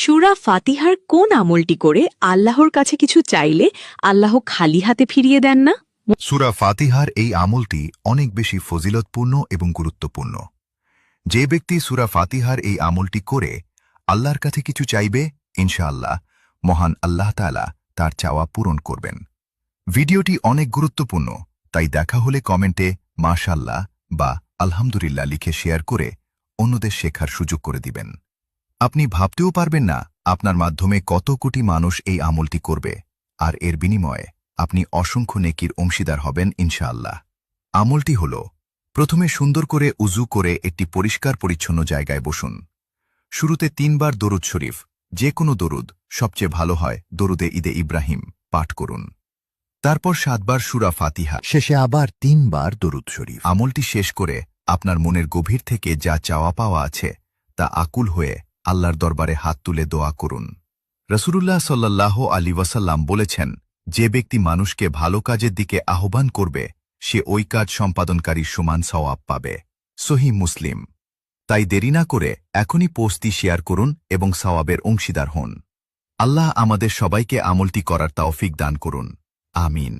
সূরা ফাতিহার কোন আমলটি করে আল্লাহর কাছে কিছু চাইলে আল্লাহ খালি হাতে ফিরিয়ে দেন না? সূরা ফাতিহার এই আমলটি অনেক বেশি ফজিলতপূর্ণ এবং গুরুত্বপূর্ণ। যে ব্যক্তি সূরা ফাতিহার এই আমলটি করে আল্লাহর কাছে কিছু চাইবে, ইনশাআল্লাহ মহান আল্লাহ তাআলা তার চাওয়া পূরণ করবেন। ভিডিওটি অনেক গুরুত্বপূর্ণ, তাই দেখা হলে কমেন্টে মাশাআল্লাহ বা আলহামদুলিল্লাহ লিখে শেয়ার করে অন্যদের শেখার সুযোগ করে দিবেন। আপনি ভাবতেও পারবেন না আপনার মাধ্যমে কত কোটি মানুষ এই আমলটি করবে, আর এর বিনিময়ে আপনি অসংখ্য নেকির অংশীদার হবেন ইনশাআল্লাহ। আমলটি হল, প্রথমে সুন্দর করে উজু করে একটি পরিষ্কার পরিচ্ছন্ন জায়গায় বসুন। শুরুতে ৩ বার দরুদ শরীফ, যে কোনো দরুদ, সবচেয়ে ভালো হয় দরুদে ঈদে ইব্রাহিম, পাঠ করুন। তারপর ৭ বার সূরা ফাতিহা, শেষে আবার ৩ বার দরুদ শরীফ। আমলটি শেষ করে আপনার মনের গভীর থেকে যা চাওয়া পাওয়া আছে তা আকুল হয়ে আল্লাহর দরবারে হাত তুলে দোয়া করুন। রাসূলুল্লাহ সাল্লাল্লাহু আলাইহি ওয়াসাল্লাম বলেছেন, যে ব্যক্তি মানুষকে ভালো কাজের দিকে আহ্বান করবে সে ওই কাজ সম্পাদনকারীর সমান সওয়াব পাবে। সহিহ মুসলিম। তাই দেরি না করে এখনই পোস্টটি শেয়ার করুন এবং সওয়াবের অংশীদার হন। আল্লাহ আমাদের সবাইকে আমলটি করার তৌফিক দান করুন। আমিন।